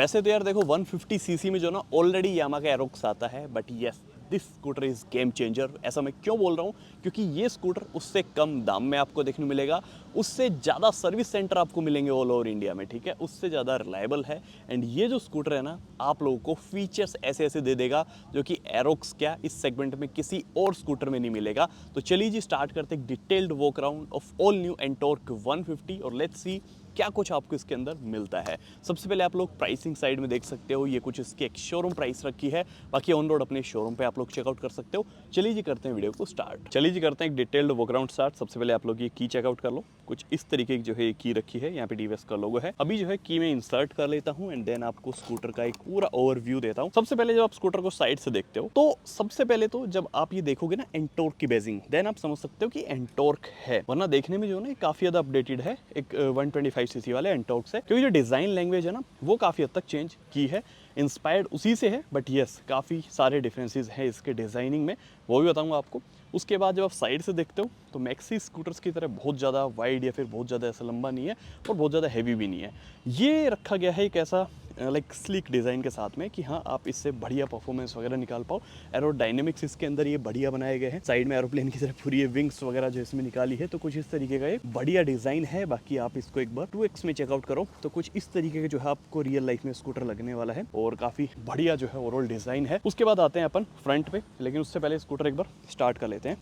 वैसे तो यार देखो 150 सीसी में जो ना ऑलरेडी यामा का एरोक्स आता है, but yes this scooter is game changer. ऐसा मैं क्यों बोल रहा हूँ? क्योंकि ये स्कूटर उससे कम दाम में आपको देखने मिलेगा, उससे ज़्यादा सर्विस सेंटर आपको मिलेंगे ऑल ओवर इंडिया में, ठीक है, उससे ज़्यादा रिलायबल है। एंड ये जो स्कूटर है ना, आप लोगों को फीचर्स ऐसे ऐसे दे देगा जो कि एरोक्स क्या इस सेगमेंट में किसी और स्कूटर में नहीं मिलेगा। तो चलिए जी स्टार्ट करते एक detailed walk around of all new Ntorq 150 और लेट्स सी क्या कुछ आपको इसके अंदर मिलता है। सबसे पहले आप लोग प्राइसिंग साइड में देख सकते हो, ये कुछ इसकी एक शोरूम प्राइस रखी है, बाकी ऑन रोड अपने शोरूम पे आप लोग चेकआउट कर सकते हो। चलिए जी करते हैं वीडियो को स्टार्ट। चलिए जी करते हैं एक डिटेल्ड वॉकअराउंड स्टार्ट। सबसे पहले आप लोग ये की चेकआउट कर लो, कुछ इस तरीके की जो है की रखी है, यहाँ पे टीवीएस का लोगो है। अभी जो है की में इंसर्ट कर लेता हूँ एंड देन आपको स्कूटर का एक पूरा ओवरव्यू देता हूँ। सबसे पहले जब आप स्कूटर को साइड से देखते हो तो सबसे पहले तो जब आप ये देखोगे ना एंटॉर्क की बेजिंग, देन आप समझ सकते हो कि एंटॉर्क है, वरना देखने में जो है ना काफी ज्यादा अपडेटेड है एक 125 सीसी वाले एंटॉर्क से, क्योंकि जो डिजाइन लैंग्वेज है ना वो काफी हद तक चेंज की है, इंस्पायर्ड उसी से है, बट यस काफ़ी सारे डिफरेंसेस हैं इसके डिज़ाइनिंग में, वो भी बताऊंगा आपको। उसके बाद जब आप साइड से देखते हो तो मैक्सी स्कूटर्स की तरह बहुत ज़्यादा वाइड या फिर बहुत ज़्यादा ऐसा लंबा नहीं है और बहुत ज़्यादा हैवी भी नहीं है। ये रखा गया है एक ऐसा लाइक स्लीक डिज़ाइन के साथ में कि हाँ आप इससे बढ़िया परफॉर्मेंस वगैरह निकाल पाओ। एरोडायनेमिक्स इसके अंदर ये बढ़िया बनाए गए हैं, साइड में एरोप्लेन की तरह पूरी विंग्स वगैरह जो इसमें निकाली है, तो कुछ इस तरीके का एक बढ़िया डिज़ाइन है। बाकी आप इसको एक बार 2x में चेकआउट करो तो कुछ इस तरीके का जो है आपको रियल लाइफ में स्कूटर लगने वाला है और काफ़ी बढ़िया जो है ओवरऑल डिज़ाइन है। उसके बाद आते हैं अपन फ्रंट पे, लेकिन उससे पहले स्कूटर एक बार स्टार्ट कर लेते हैं।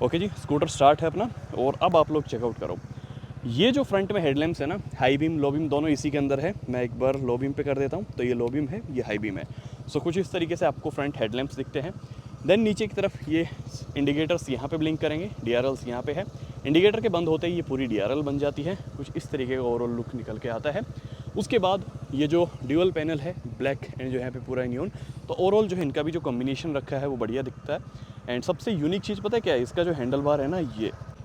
ओके जी, स्कूटर स्टार्ट है अपना और अब आप लोग चेकआउट करो। ये जो फ्रंट में हेडलैम्प्स है ना, हाई बीम लो बीम दोनों इसी के अंदर है। मैं एक बार लो बीम पे कर देता हूँ, तो ये लो बीम है, ये हाई बीम है। सो कुछ इस तरीके से आपको फ्रंट हेडलैम्प्स दिखते हैं। देन नीचे की तरफ ये इंडिकेटर्स यहाँ पे ब्लिंक करेंगे, डीआरएल्स यहाँ पे है। इंडिकेटर के बंद होते ही ये पूरी डीआरएल बन जाती है। कुछ इस तरीके का ओवरऑल लुक निकल के आता है। उसके बाद ये जो ड्यूअल पैनल है, ब्लैक एंड जो यहाँ पे पूरा नियॉन, तो ओवरऑल जो है इनका भी जो कॉम्बिनेशन रखा है वो बढ़िया दिखता है। एंड सबसे यूनिक चीज़ पता है क्या है, इसका जो हैंडल बार है ना,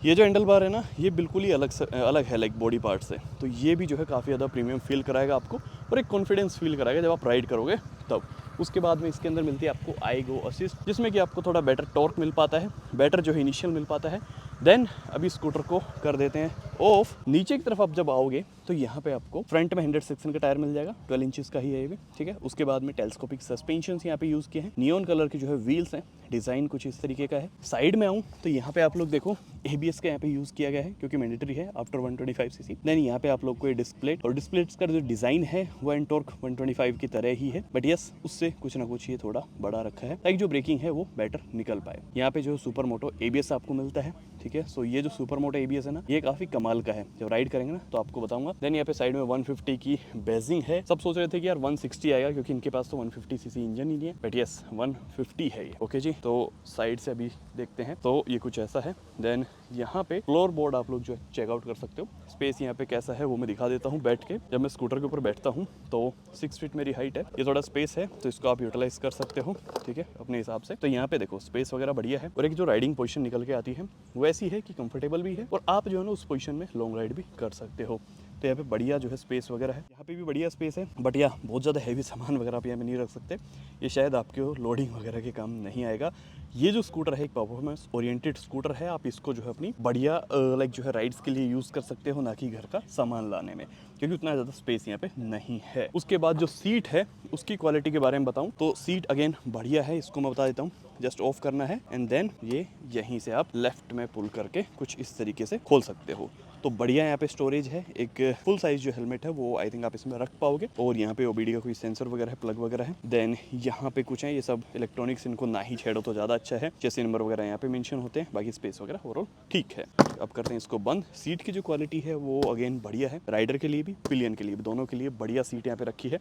ये जो हैंडल बार है ना, ये बिल्कुल ही अलग है लाइक बॉडी पार्ट से। तो ये भी जो है काफ़ी ज़्यादा प्रीमियम फील कराएगा आपको और एक कॉन्फिडेंस फील कराएगा जब आप राइड करोगे तब। उसके बाद में इसके अंदर मिलती है आपको आई गो असिस्ट, जिसमें कि आपको थोड़ा बेटर टॉर्क मिल पाता है, बेटर जो है इनिशियल मिल पाता है। देन अभी स्कूटर को कर देते हैं ऑफ। नीचे की तरफ आप जब आओगे तो यहाँ पे आपको फ्रंट में 100 सेक्शन का टायर मिल जाएगा, 12 इंचेस का ही है ये भी, ठीक है। उसके बाद में टेलीस्कोपिक सस्पेंशन यहाँ पे यूज़ किए हैं, नियॉन कलर के जो है व्हील्स हैं, डिज़ाइन कुछ इस तरीके का है। साइड में आऊँ तो यहाँ पे आप लोग देखो ABS का यहाँ पे यूज़ किया गया है, क्योंकि मैंडेटरी है आफ्टर 125 सीसी। देन यहाँ पे आप लोग को ये डिस्प्ले, और डिस्प्ले का जो डिज़ाइन है वो एंटॉर्क 125 की तरह ही है, बट यस उससे कुछ ना कुछ ये थोड़ा बड़ा रखा है ताकि जो ब्रेकिंग है वो बेटर निकल पाए। यहाँ पे जो सुपर मोटो ABS आपको मिलता है, ठीक है। सो ये जो सुपर मोटो ABS है ना, ये काफ़ी कमाल का है, जब राइड करेंगे ना तो आपको बताऊंगा। देन यहाँ पे साइड में 150 की बेजिंग है। सब सोच रहे थे कि यार 160 आएगा, क्योंकि इनके पास तो 150 सीसी इंजन ही नहीं है, बट यस 150 है ये। ओके जी, तो साइड से अभी देखते हैं तो ये कुछ ऐसा है। देन यहाँ पे फ्लोर बोर्ड आप लोग जो है चेकआउट कर सकते हो। स्पेस यहाँ पे कैसा है वो मैं दिखा देता हूँ बैठ के। जब मैं स्कूटर के ऊपर बैठता हूँ तो 6 फीट मेरी हाइट है, ये थोड़ा स्पेस है तो इसको आप यूटिलाइज कर सकते हो, ठीक है, अपने हिसाब से। तो यहाँ पे देखो स्पेस वगैरह बढ़िया है और एक जो राइडिंग पोजीशन निकल के आती है वो ऐसी है कि कंफर्टेबल भी है और आप जो है ना उस पोजीशन में लॉन्ग राइड भी कर सकते हो। तो यहाँ पे बढ़िया जो है स्पेस वगैरह है, यहाँ पे भी बढ़िया स्पेस है, बट या बहुत ज़्यादा हैवी सामान वगैरह आप यहाँ पे नहीं रख सकते, ये शायद आपके लोडिंग वगैरह के काम नहीं आएगा। ये जो स्कूटर है एक परफॉर्मेंस ओरिएंटेड स्कूटर है, आप इसको जो है अपनी बढ़िया लाइक जो है राइड्स के लिए यूज़ कर सकते हो, ना कि घर का सामान लाने में, क्योंकि उतना ज़्यादा स्पेस यहाँ पे नहीं है। उसके बाद जो सीट है उसकी क्वालिटी के बारे में बताऊँ तो सीट अगेन बढ़िया है, इसको मैं बता देता हूँ। जस्ट ऑफ करना है एंड देन ये यहीं से आप लेफ्ट में पुल करके कुछ इस तरीके से खोल सकते हो। तो बढ़िया यहाँ पे स्टोरेज है, एक फुल साइज जो हेलमेट है वो आई थिंक आप इसमें रख पाओगे, और यहाँ पे OBD का कोई सेंसर वगैरह है, प्लग वगैरह है। देन यहाँ पे कुछ है, ये सब इलेक्ट्रॉनिक्स, इनको ना ही छेड़ो तो ज़्यादा अच्छा है। चेसी नंबर वगैरह यहाँ पे मेंशन होते हैं, बाकी स्पेस वगैरह ओवरऑल ठीक है। अब करते हैं इसको बंद। सीट की जो क्वालिटी है वो अगेन बढ़िया है, राइडर के लिए भी पिलियन के लिए भी, दोनों के लिए बढ़िया सीट यहाँ पे रखी है।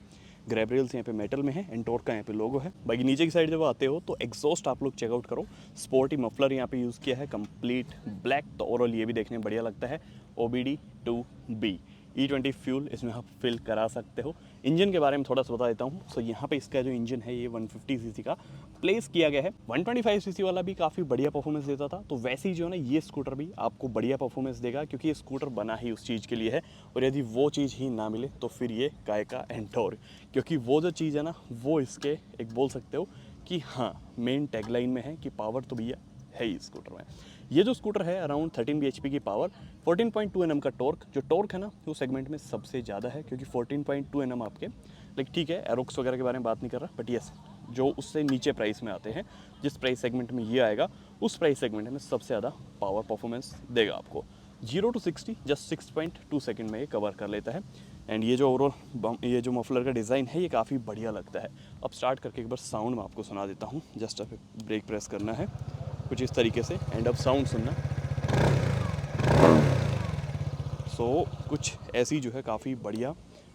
ग्रैब रेल्स यहाँ पे मेटल में है, एंटॉर्क का यहाँ पे लोगो है। बाकी नीचे की साइड जब आते हो तो एग्जॉस्ट आप लोग चेकआउट करो, स्पोर्टी मफलर यहाँ पे यूज़ किया है, कंप्लीट ब्लैक, तो ओवरऑल ये भी देखने में बढ़िया लगता है। OBD 2B E20 फ्यूल इसमें आप फिल करा सकते हो। इंजन के बारे में थोड़ा सा बता देता हूँ। सो यहाँ पे इसका जो इंजन है ये 150 सीसी का प्लेस किया गया है। 125 सीसी वाला भी काफ़ी बढ़िया परफॉर्मेंस देता था, तो वैसे ही जो है ना ये स्कूटर भी आपको बढ़िया परफॉर्मेंस देगा, क्योंकि ये स्कूटर बना ही उस चीज़ के लिए है। और यदि वो चीज़ ही ना मिले तो फिर ये काय का एंटॉर्क, क्योंकि वो जो चीज़ है ना वो इसके एक बोल सकते हो कि हाँ मेन टैगलाइन में है कि पावर तो भैया है ही स्कूटर में। ये जो स्कूटर है अराउंड 13 bhp की पावर, 14.2 Nm का टॉर्क। जो टॉर्क है ना वो सेगमेंट में सबसे ज़्यादा है, क्योंकि 14.2 Nm आपके लाइक ठीक है, एरोक्स वगैरह के बारे में बात नहीं कर रहा, बट यस जो उससे नीचे प्राइस में आते हैं, जिस प्राइस सेगमेंट में ये आएगा उस प्राइस सेगमेंट में सबसे ज़्यादा पावर परफॉर्मेंस देगा आपको। 0 to 60 जस्ट 6.2 सेकंड में ये कवर कर लेता है। एंड ये जो ओवरऑल ये जो मफलर का डिज़ाइन है ये काफ़ी बढ़िया लगता है। अब स्टार्ट करके एक बार साउंड मैं आपको सुना देता हूँ। जस्ट अब ब्रेक प्रेस करना है कुछ इस तरीके से, एंड अब साउंड सुनना। सो कुछ ऐसी जो है काफ़ी बढ़िया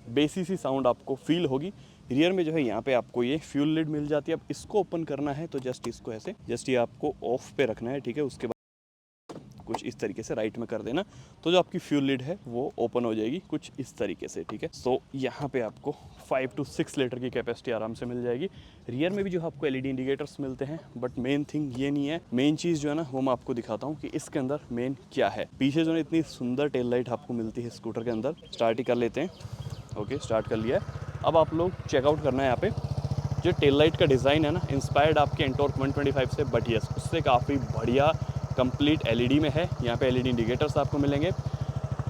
बेसी सी साउंड आपको फील होगी। रियर में जो है यहाँ पे आपको ये फ्यूल लिड मिल जाती है। अब इसको ओपन करना है तो जस्ट इसको ऐसे जस्ट ये आपको ऑफ पे रखना है, ठीक है। उसके बाद कुछ इस तरीके से राइट में कर देना तो जो आपकी फ्यूल लिड है वो ओपन हो जाएगी कुछ इस तरीके से, ठीक है। सो यहाँ पे आपको 5 to 6 लीटर की कैपेसिटी आराम से मिल जाएगी। रियर में भी जो आपको एलईडी इंडिकेटर्स मिलते हैं, बट मेन थिंग ये नहीं है। मेन चीज़ जो है ना वो मैं आपको दिखाता हूँ कि इसके अंदर मेन क्या है। पीछे जो है इतनी सुंदर टेल लाइट आपको मिलती है स्कूटर के अंदर। स्टार्ट ही कर लेते हैं। ओके, स्टार्ट कर लिया है। अब आप लोग चेकआउट करना है यहाँ पे जो टेल लाइट का डिज़ाइन है ना, इंस्पायर्ड आपके एंटॉर्क 125 से, बट यस उससे काफ़ी बढ़िया कंप्लीट एलईडी में है। यहाँ पे एलईडी इंडिकेटर्स आपको मिलेंगे।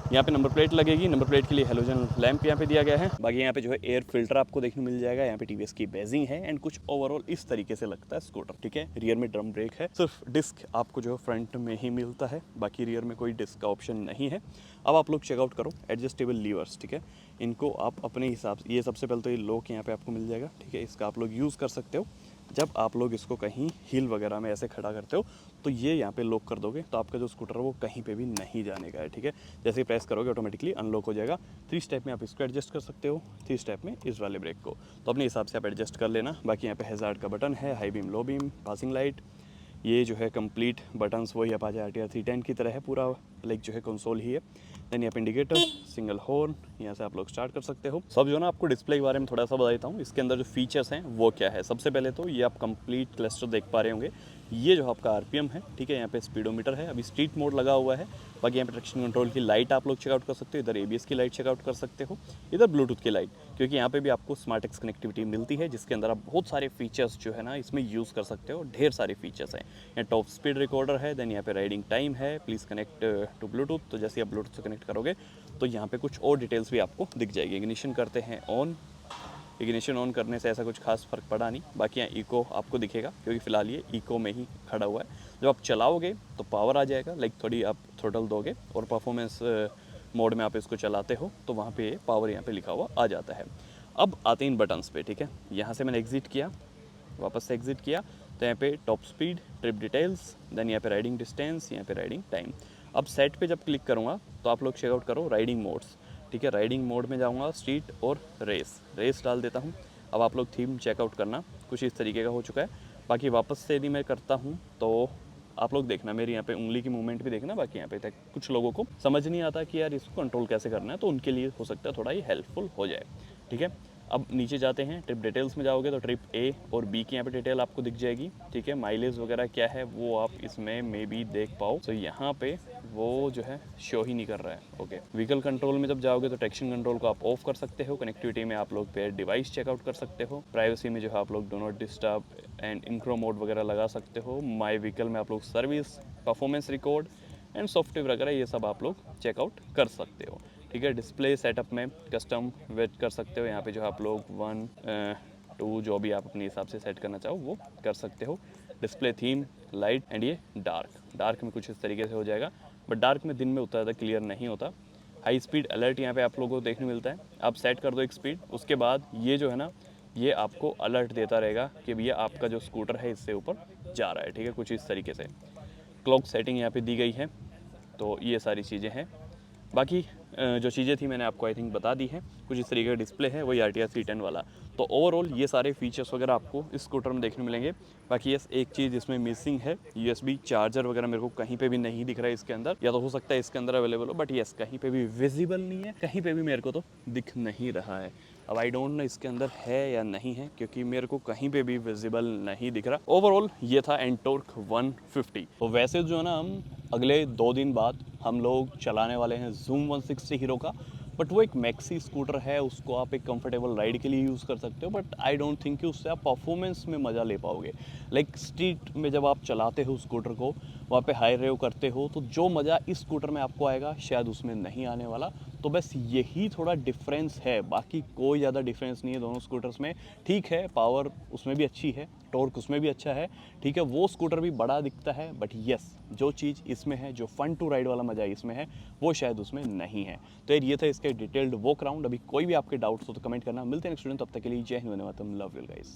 यहाँ पे नंबर प्लेट लगेगी, नंबर प्लेट के लिए हेलोजन लैंप यहाँ पे दिया गया है। बाकी यहाँ पे जो है एयर फिल्टर आपको देखने मिल जाएगा। यहाँ पे टीवीएस की बेजिंग है एंड कुछ ओवरऑल इस तरीके से लगता है स्कूटर, ठीक है। रियर में ड्रम ब्रेक है, सिर्फ डिस्क आपको जो है फ्रंट में ही मिलता है, बाकी रियर में कोई डिस्क का ऑप्शन नहीं है। अब आप लोग चेकआउट करो एडजस्टेबल लीवर्स, ठीक है। इनको आप अपने हिसाब से, ये सबसे पहले तो ये लॉक यहाँ पे आपको मिल जाएगा, ठीक है। इसका आप लोग यूज़ कर सकते हो। जब आप लोग इसको कहीं हिल वगैरह में ऐसे खड़ा करते हो तो ये यहाँ पे लॉक कर दोगे तो आपका जो स्कूटर है वो कहीं पे भी नहीं जाने का है, ठीक है। जैसे ही प्रेस करोगे ऑटोमेटिकली अनलॉक हो जाएगा। 3 स्टेप में आप इसको एडजस्ट कर सकते हो, 3 स्टेप में इस वाले ब्रेक को, तो अपने हिसाब से आप एडजस्ट कर लेना। बाकी यहाँ पे हैज़ार्ड का बटन है, high beam, low beam, passing light, ये जो है कंप्लीट बटन्स वही अपाचे RTR 310 की तरह है, पूरा लाइक जो है कंसोल ही है। देन यहाँ पे इंडिकेटर, सिंगल हॉर्न, यहाँ से आप लोग स्टार्ट कर सकते हो। सब जो ना आपको डिस्प्ले के बारे में थोड़ा सा बता देता हूँ, इसके अंदर जो फीचर्स हैं वो क्या है। सबसे पहले तो ये आप कंप्लीट क्लस्टर देख पा रहे होंगे। ये जो आपका RPM है, ठीक है। यहाँ पे स्पीडोमीटर है, अभी स्ट्रीट मोड लगा हुआ है। बाकी यहाँ पे ट्रैक्शन कंट्रोल की लाइट आप लोग चेकआउट कर सकते हो, इधर ABS की लाइट चेकआउट कर सकते हो, इधर ब्लूटूथ की लाइट, क्योंकि यहाँ पे भी आपको स्मार्ट एक्स कनेक्टिविटी मिलती है जिसके अंदर आप बहुत सारे फीचर्स जो है ना इसमें यूज़ कर सकते हो। ढेर सारे फीचर्स हैं। यहाँ टॉप स्पीड रिकॉर्डर है, देन यहाँ पे राइडिंग टाइम है, प्लीज़ कनेक्ट टू ब्लूटूथ। तो जैसे आप ब्लूटूथ से कनेक्ट करोगे तो यहाँ पे कुछ और डिटेल्स भी आपको दिख जाएगी। इग्निशन करते हैं ऑन, इग्निशन ऑन करने से ऐसा कुछ खास फ़र्क पड़ा नहीं। बाकी यहाँ इको आपको दिखेगा क्योंकि फ़िलहाल ये इको में ही खड़ा हुआ है। जब आप चलाओगे तो पावर आ जाएगा, लाइक थोड़ी आप थ्रोटल दोगे और परफॉर्मेंस मोड में आप इसको चलाते हो तो वहाँ पे पावर यहाँ पे लिखा हुआ आ जाता है। अब आते हैं इन बटन्स पे, ठीक है। यहाँ से मैंने एग्ज़िट किया, वापस से एग्ज़िट किया तो यहाँ पे top speed, trip details, then यहाँ पे राइडिंग डिस्टेंस, यहाँ पे राइडिंग टाइम। अब सेट पे जब क्लिक करूँगा तो आप लोग चेकआउट करो राइडिंग मोड्स, ठीक है। राइडिंग मोड में जाऊँगा, स्ट्रीट और रेस डाल देता हूँ। अब आप लोग थीम चेकआउट करना, कुछ इस तरीके का हो चुका है। बाकी वापस से यदि मैं करता हूँ तो आप लोग देखना मेरी यहाँ पे उंगली की मूवमेंट भी देखना। बाकी यहाँ पे कुछ लोगों को समझ नहीं आता कि यार इसको कंट्रोल कैसे करना है, तो उनके लिए हो सकता है थोड़ा ही हेल्पफुल हो जाए, ठीक है। अब नीचे जाते हैं, ट्रिप डिटेल्स में जाओगे तो ट्रिप A और B की यहाँ पे डिटेल आपको दिख जाएगी, ठीक है। माइलेज वगैरह क्या है वो आप इसमें मे बी देख पाओ, तो यहाँ पे वो जो है शो ही नहीं कर रहा है, ओके। व्हीकल कंट्रोल में जब जाओगे तो ट्रैक्शन कंट्रोल को आप ऑफ कर सकते हो। कनेक्टिविटी में आप लोग पेयर डिवाइस चेकआउट कर सकते हो। प्राइवेसी में जो है आप लोग डो नॉट डिस्टर्ब एंड इंक्रो मोड वगैरह लगा सकते हो। माई व्हीकल में आप लोग service, performance record and software वगैरह ये सब आप लोग चेकआउट कर सकते हो, ठीक है। डिस्प्ले सेटअप में कस्टम वेट कर सकते हो। यहाँ पे जो आप लोग 1, 2 जो भी आप अपने हिसाब से सेट करना चाहो वो कर सकते हो। डिस्प्ले थीम, लाइट एंड ये डार्क में कुछ इस तरीके से हो जाएगा, बट डार्क में दिन में उतना ज़्यादा क्लियर नहीं होता। हाई स्पीड अलर्ट यहाँ पे आप लोगों को देखने मिलता है। आप सेट कर दो एक स्पीड, उसके बाद ये जो है ना ये आपको अलर्ट देता रहेगा कि भैया आपका जो स्कूटर है इससे ऊपर जा रहा है, ठीक है। कुछ इस तरीके से क्लॉक सेटिंग यहाँ पे दी गई है, तो ये सारी चीज़ें हैं। बाकी जो चीज़ें थी मैंने आपको आई थिंक बता दी है। कुछ इस तरीके का डिस्प्ले है वही RTR 310 वाला। तो ओवरऑल ये सारे फीचर्स वगैरह आपको इस स्कूटर में देखने मिलेंगे। बाकी यस एक चीज़ इसमें मिसिंग है, USB चार्जर वगैरह मेरे को कहीं पे भी नहीं दिख रहा है इसके अंदर, या तो हो सकता है इसके अंदर अवेलेबल हो, बट यस कहीं पे भी विजिबल नहीं है, कहीं पे भी मेरे को तो दिख नहीं रहा है। अब आई डोंट नो इसके अंदर है या नहीं है, क्योंकि मेरे को कहीं पे भी विजिबल नहीं दिख रहा। ओवरऑल ये था एंटॉर्क 150। तो वैसे जो है ना हम अगले 2 दिन बाद हम लोग चलाने वाले हैं Zoom 160 हीरो का, बट वो एक मैक्सी स्कूटर है, उसको आप एक कंफर्टेबल राइड के लिए यूज़ कर सकते हो, बट आई डोंट थिंक कि उससे आप परफॉर्मेंस में मज़ा ले पाओगे। लाइक स्ट्रीट में जब आप चलाते हो स्कूटर को, वहाँ पे हाई रेव करते हो, तो जो मज़ा इस स्कूटर में आपको आएगा शायद उसमें नहीं आने वाला। तो बस यही थोड़ा डिफरेंस है, बाकी कोई ज़्यादा डिफरेंस नहीं है दोनों स्कूटर्स में। ठीक है, पावर उसमें भी अच्छी है, टॉर्क उसमें भी अच्छा है, ठीक है, वो स्कूटर भी बड़ा दिखता है, बट यस जो चीज़ इसमें है, जो फन टू राइड वाला मज़ा इसमें है, वो शायद उसमें नहीं है। तो यार ये था इसके डिटेल्ड वॉक राउंड। अभी कोई भी आपके डाउट्स हो तो कमेंट करना। मिलते हैं नेक्स्ट वीडियो, तब तक के लिए जय Hind, Vande Mataram, love you guys.